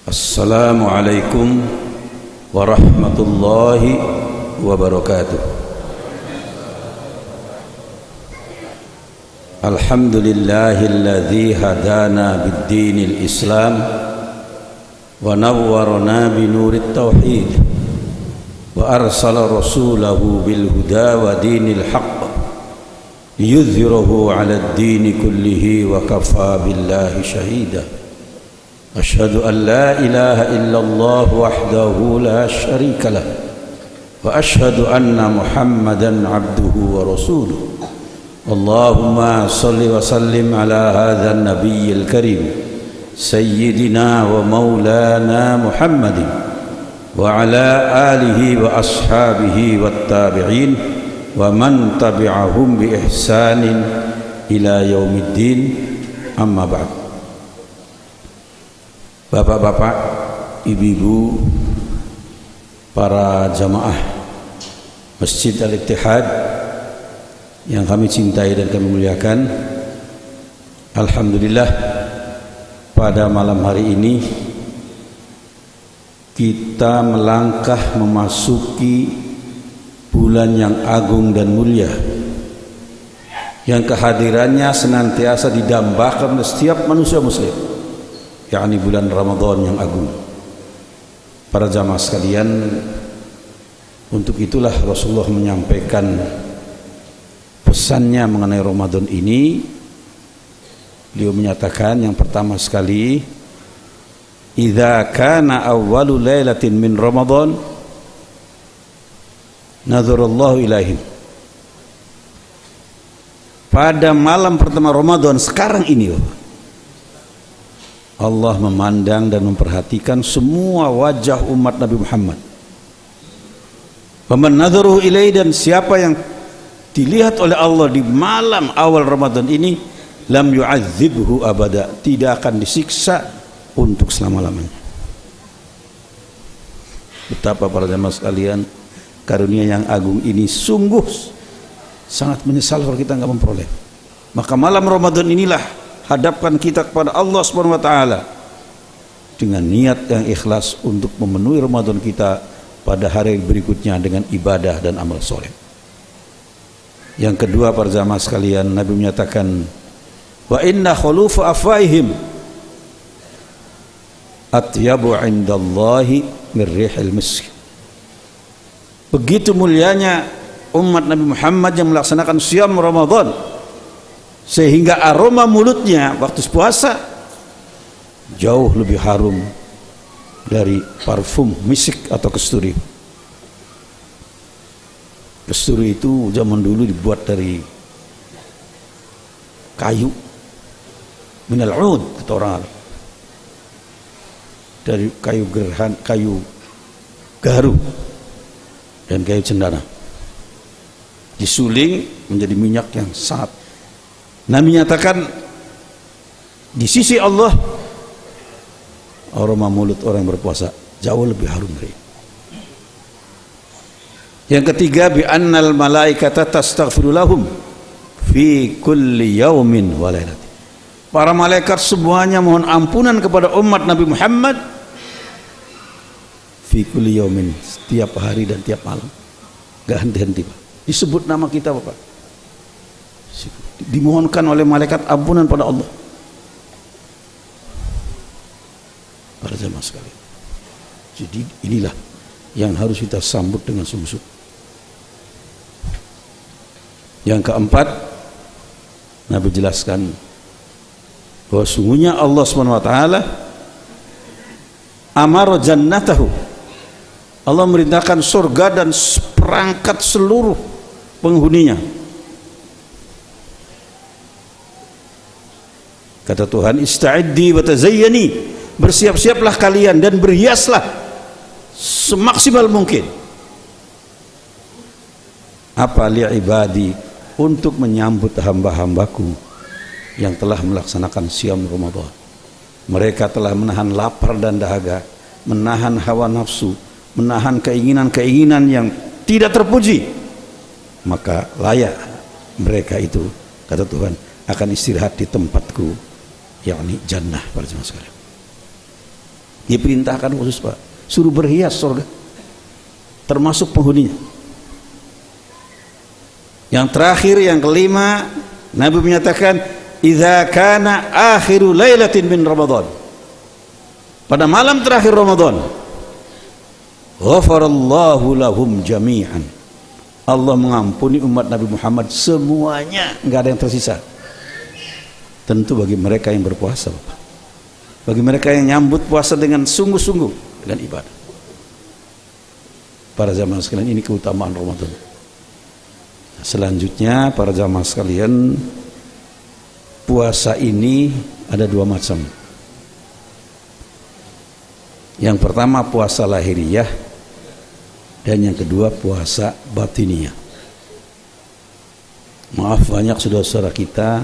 Assalamualaikum warahmatullahi wabarakatuh. Alhamdulillahilladzi hadana bid-dinil Islam wa nawwarana binurit tauhid wa arsala rasulahu bil huda wa dinil haqq liyudhhirahu 'alad dini kullihi wa kafa billahi shahida. Asyhadu an la ilaha illallah wahdahu la syarika lah wa asyhadu anna Muhammadan abduhu wa rasuluh. Allahumma salli wa sallim ala hadzal nabiyil karim sayyidina wa maulana Muhammadin wa ala alihi wa ashabihi wat tabi'in wa man tabi'ahum bi ihsanin ila yaumiddin. Amma ba'd. Bapak-bapak, ibu-ibu, para jamaah Masjid Al-Ittihad yang kami cintai dan kami muliakan, alhamdulillah pada malam hari ini kita melangkah memasuki bulan yang agung dan mulia, yang kehadirannya senantiasa didambakan oleh setiap manusia muslim, yakni bulan Ramadan yang agung. Para jamaah sekalian, untuk itulah Rasulullah menyampaikan pesannya mengenai Ramadan ini. Beliau menyatakan yang pertama sekali, idza kana awwalu lailatin min Ramadan nazarallahu ilaihim. Pada malam pertama Ramadan sekarang ini, Allah memandang dan memperhatikan semua wajah umat Nabi Muhammad. Faman nadharuhu ilaihi, dan siapa yang dilihat oleh Allah di malam awal Ramadan ini, lam yu'adzibhu abada, tidak akan disiksa untuk selama-lamanya. Betapa para jamaah sekalian, karunia yang agung ini sungguh sangat menyesal kalau kita enggak memperoleh. Maka malam Ramadan inilah hadapkan kita kepada Allah Subhanahu wa taala dengan niat yang ikhlas untuk memenuhi Ramadan kita pada hari berikutnya dengan ibadah dan amal soleh. Yang kedua, para jamaah sekalian, Nabi menyatakan, wa inna khulufa afwaihim atyabu indallahi min rihil misk. Begitu mulianya umat Nabi Muhammad yang melaksanakan siam Ramadan, sehingga aroma mulutnya waktu puasa jauh lebih harum dari parfum misik atau kasturi. Kasturi itu zaman dulu dibuat dari kayu, minal ud kata orang Arab, dari kayu gerhan, kayu garu dan kayu cendana, disuling menjadi minyak yang sangat. Nabi nyatakan di sisi Allah aroma mulut orang yang berpuasa jauh lebih harum dari ini. Yang ketiga, bi annal malaikata tastaghfiru lahum fi kulli yaumin wa lailatin. Para malaikat semuanya mohon ampunan kepada umat Nabi Muhammad fi kulli yaumin, setiap hari dan tiap malam, enggak henti-henti, Pak. Disebut nama kita, Bapak. Dimohonkan oleh malaikat ampunan pada Allah. Para jemaah sekalian, jadi inilah yang harus kita sambut dengan sungguh-sungguh. Yang keempat, Nabi jelaskan bahwa sungguhnya Allah SWT amara jannatahu, Allah merintahkan surga dan seperangkat seluruh penghuninya. Kata Tuhan, ista'iddi wa tazayyani, bersiap-siaplah kalian dan berhiaslah semaksimal mungkin. Apa li'ibadi, untuk menyambut hamba-hambaku yang telah melaksanakan siam Ramadan. Mereka telah menahan lapar dan dahaga, menahan hawa nafsu, menahan keinginan-keinginan yang tidak terpuji. Maka layak mereka itu, kata Tuhan, akan istirahat di tempatku, yakni jannah, para jemaah sekalian. Diperintahkan khusus Pak, suruh berhias surga, termasuk penghuninya. Yang terakhir, yang kelima, Nabi menyatakan, idza kana akhiru lailatin min Ramadan, pada malam terakhir Ramadan, ghafarallahu lahum jami'an, Allah mengampuni umat Nabi Muhammad semuanya, enggak ada yang tersisa. Tentu bagi mereka yang berpuasa, Bapak. Bagi mereka yang nyambut puasa dengan sungguh-sungguh, dengan ibadah. Para jamaah sekalian, ini keutamaan Ramadan. Selanjutnya, para jamaah sekalian, puasa ini ada dua macam. Yang pertama puasa lahiriah, dan yang kedua puasa batiniyah. Maaf, banyak saudara-saudara kita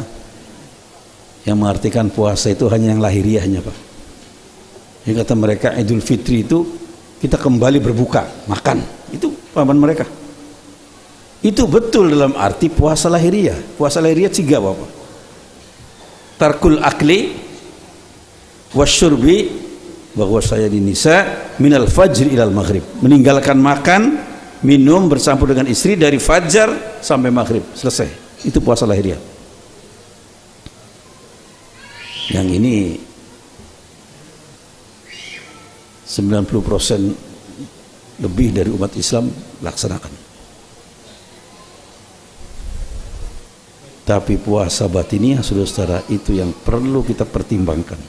yang mengartikan puasa itu hanya yang lahiriahnya, Pak. Yang kata mereka Idul Fitri itu kita kembali berbuka, makan. Itu pemahaman mereka. Itu betul dalam arti puasa lahiriah. Puasa lahiriah tiga, Bapak. Tarkul akli wasyurbi wa ghusayyi nisa minal fajr ilal maghrib. Meninggalkan makan, minum bercampur dengan istri dari fajar sampai maghrib. Selesai. Itu puasa lahiriah. Yang ini 90% lebih dari umat Islam laksanakan. Tapi puasa batiniah, saudara-saudara, itu yang perlu kita pertimbangkan.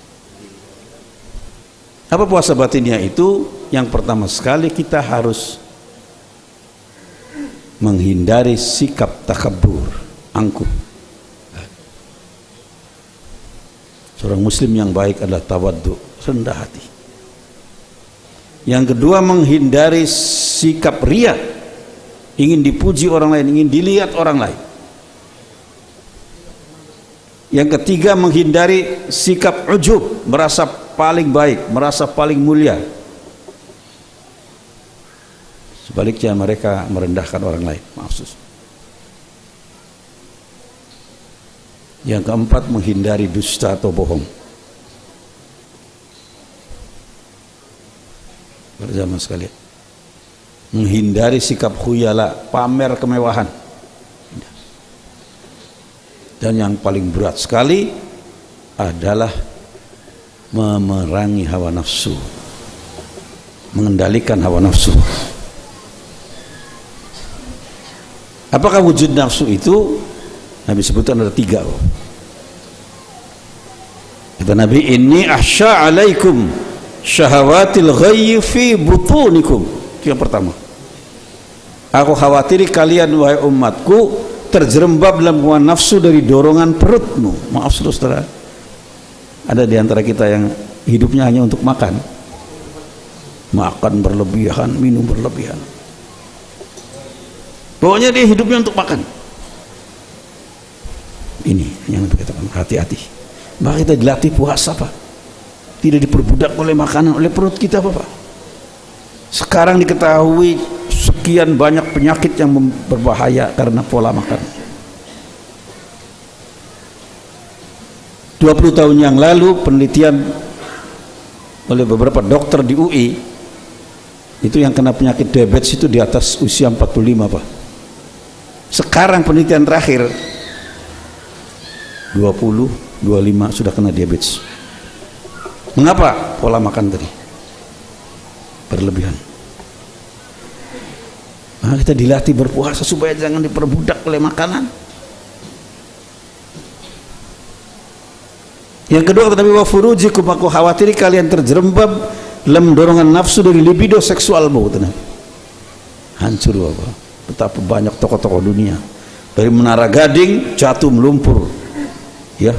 Apa puasa batiniah itu? Yang pertama sekali, kita harus menghindari sikap takabur, angkuh. Seorang muslim yang baik adalah tawaddu, rendah hati. Yang kedua, menghindari sikap riya, ingin dipuji orang lain, ingin dilihat orang lain. Yang ketiga, menghindari sikap ujub, merasa paling baik, merasa paling mulia. Sebaliknya mereka merendahkan orang lain. Maksud. Yang keempat, menghindari dusta atau bohong. Bersama sekalian, menghindari sikap khuyala, pamer kemewahan. Dan yang paling berat sekali adalah memerangi hawa nafsu, mengendalikan hawa nafsu. Apakah wujud nafsu itu? Nabi sebutkan ada tiga. Kata Nabi, inni ahsya alaikum syahawatil ghayyi fi butunikum. Itu yang pertama. Aku khawatiri kalian wahai umatku terjerembab dalam hawa nafsu dari dorongan perutmu. Maaf saudara, ada di antara kita yang hidupnya hanya untuk makan, makan berlebihan, minum berlebihan. Pokoknya dia hidupnya untuk makan. Ini yang kita katakan, hati-hati. Maka kita dilatih puasa, Pak. Tidak diperbudak oleh makanan, oleh perut kita, Pak. Sekarang diketahui sekian banyak penyakit yang berbahaya karena pola makan. 20 tahun yang lalu penelitian oleh beberapa dokter di UI, itu yang kena penyakit diabetes itu di atas usia 45, Pak. Sekarang penelitian terakhir 20, 25 sudah kena diabetes. Mengapa? Pola makan tadi berlebihan. Nah, kita dilatih berpuasa supaya jangan diperbudak oleh makanan. Yang kedua, kata Nabi, wa furujikum, aku khawatiri kalian terjerembab dalam dorongan nafsu dari libido seksualmu. Hancur, Bapak. Betapa banyak tokoh-tokoh dunia dari Menara Gading jatuh melumpur, ya,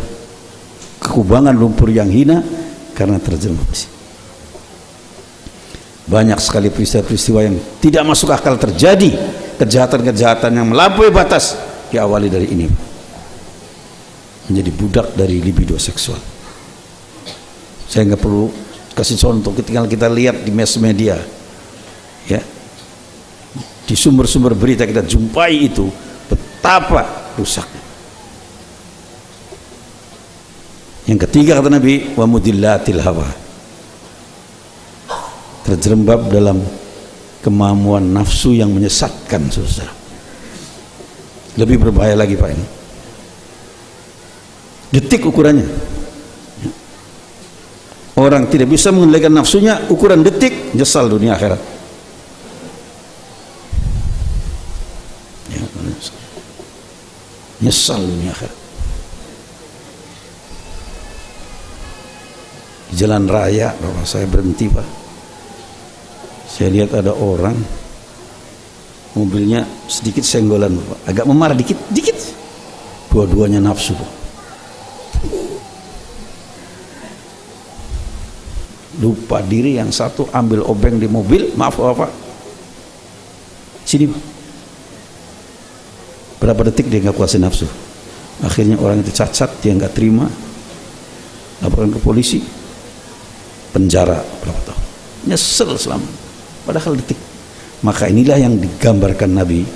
kekubangan lumpur yang hina karena terjerembab. Banyak sekali peristiwa-peristiwa yang tidak masuk akal terjadi, kejahatan-kejahatan yang melampaui batas diawali dari ini, menjadi budak dari libido seksual. Saya nggak perlu kasih contoh, tinggal kita lihat di mass media, ya, di sumber-sumber berita kita jumpai itu betapa rusaknya. Yang ketiga, kata Nabi, wa mudillatil hawa, terjerembab dalam kemampuan nafsu yang menyesatkan, saudara. Lebih berbahaya lagi Pak ini. Detik ukurannya. Orang tidak bisa mengendalikan nafsunya, ukuran detik, nyesal dunia akhirat. Ya, nyesal dunia akhirat. Di jalan raya, Bapak, saya berhenti Pak. Saya lihat ada orang mobilnya sedikit senggolan Bapak, agak memarah dikit. Dua-duanya nafsu Pak. Lupa diri, yang satu ambil obeng di mobil, maaf Bapak, sini Pak. Berapa detik dia nggak kuasain nafsu, akhirnya orang itu cacat, dia nggak terima, laporan ke polisi, penjara berapa tahun, nyesel selama, padahal detik. Maka inilah yang digambarkan Nabi,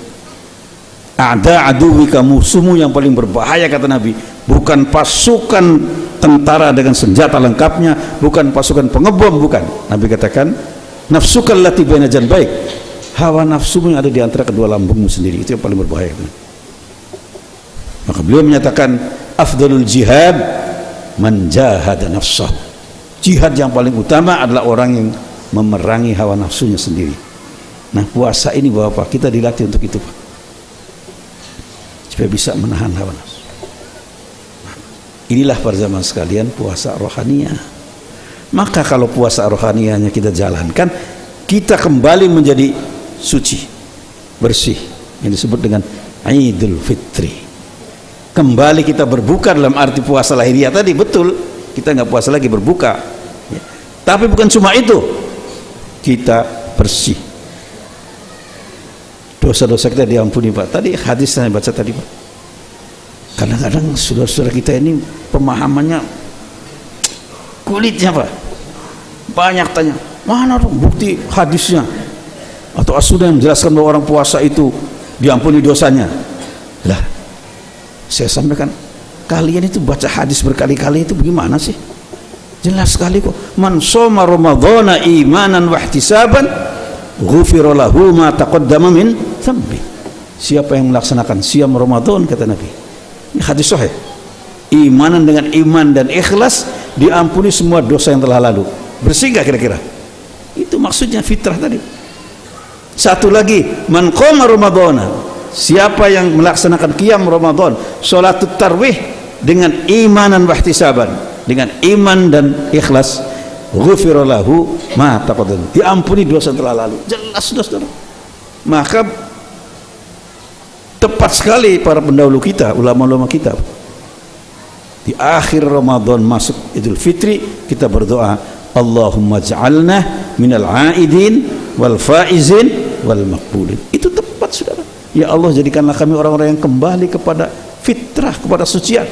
ada aduwika, musuhmu yang paling berbahaya, kata Nabi, bukan pasukan tentara dengan senjata lengkapnya, bukan pasukan pengebom, bukan. Nabi katakan, nafsuka allati baina janbaik, hawa nafsumu yang ada di antara kedua lambungmu sendiri, itu yang paling berbahaya. Maka beliau menyatakan, afdalul jihad man jahada nafsah, jihad yang paling utama adalah orang yang memerangi hawa nafsunya sendiri. Nah, puasa ini Bapak, kita dilatih untuk itu Pak, supaya bisa menahan hawa nafsu. Inilah para jamaah sekalian puasa rohaniah. Maka kalau puasa rohaniahnya kita jalankan, kita kembali menjadi suci, bersih, yang disebut dengan Idul Fitri. Kembali kita berbuka dalam arti puasa lahiriah tadi, betul, kita nggak puasa lagi, berbuka ya. Tapi bukan cuma itu, kita bersih, dosa-dosa kita diampuni Pak. Tadi hadis saya baca tadi Pak, kadang-kadang saudara-saudara kita ini pemahamannya kulitnya Pak, banyak tanya, mana dong bukti hadisnya atau as-sunnah yang menjelaskan bahwa orang puasa itu diampuni dosanya. Lah, saya sampaikan, kalian itu baca hadis berkali-kali itu bagaimana sih? Jelas sekali kok, man shoma ramadhana imanan wa ihtisaban ghufira lahu ma taqaddama min dhanbi. Siapa yang melaksanakan siam Ramadan, kata Nabi, ini hadis sahih, imanan dengan iman dan ikhlas, diampuni semua dosa yang telah lalu. Bersih gak kira-kira? Itu maksudnya fitrah tadi. Satu lagi, man qama ramadhana, siapa yang melaksanakan qiyam Ramadan, salatut tarwih dengan imanan wa ihtisaban, dengan iman dan ikhlas, ghufira lahu ma taqaddama, diampuni dosa yang telah lalu. Jelas saudara. Maka tepat sekali para pendahulu kita, ulama-ulama kita, di akhir Ramadan masuk Idul Fitri, kita berdoa, Allahumma ja'alna minal aidin wal faizin wal maqbulin. Itu tepat saudara. Ya Allah, jadikanlah kami orang-orang yang kembali kepada fitrah, kepada sucian,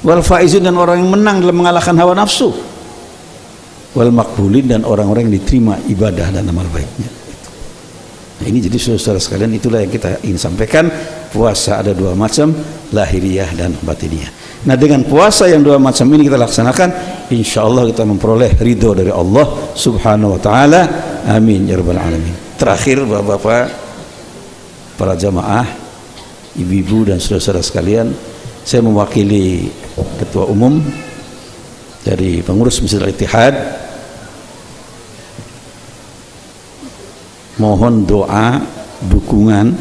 wal faizin, dan orang yang menang dalam mengalahkan hawa nafsu, wal maqbulin, dan orang-orang yang diterima ibadah dan amal baiknya. Nah, ini jadi saudara sekalian, itulah yang kita ingin sampaikan. Puasa ada dua macam, lahiriah dan batiniah. Nah, dengan puasa yang dua macam ini kita laksanakan, insya Allah kita memperoleh ridho dari Allah subhanahu wa ta'ala. Amin ya rabbal alamin. Terakhir bapak-bapak, para jamaah, ibu-ibu dan saudara-saudara sekalian, saya mewakili ketua umum dari pengurus Masjid Al-Ittihad, mohon doa dukungan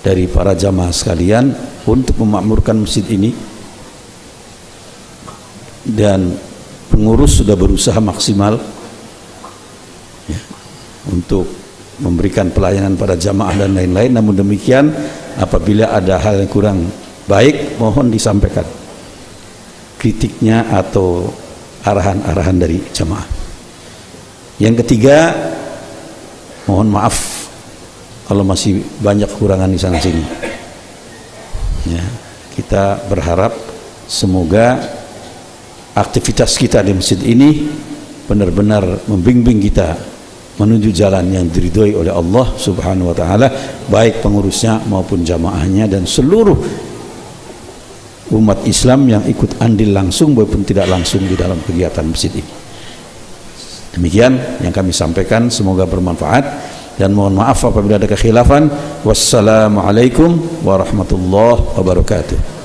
dari para jamaah sekalian untuk memakmurkan masjid ini, dan pengurus sudah berusaha maksimal ya, untuk memberikan pelayanan pada jamaah dan lain-lain. Namun demikian, apabila ada hal yang kurang baik, mohon disampaikan kritiknya atau arahan-arahan dari jamaah. Yang ketiga, mohon maaf kalau masih banyak kekurangan di sana sini ya. Kita berharap semoga aktivitas kita di masjid ini benar-benar membimbing kita menuju jalan yang diridhoi oleh Allah subhanahu wa ta'ala, baik pengurusnya maupun jamaahnya dan seluruh umat Islam yang ikut andil langsung maupun tidak langsung di dalam kegiatan masjid ini. Demikian yang kami sampaikan, semoga bermanfaat dan mohon maaf apabila ada kekhilafan. Wassalamualaikum warahmatullahi wabarakatuh.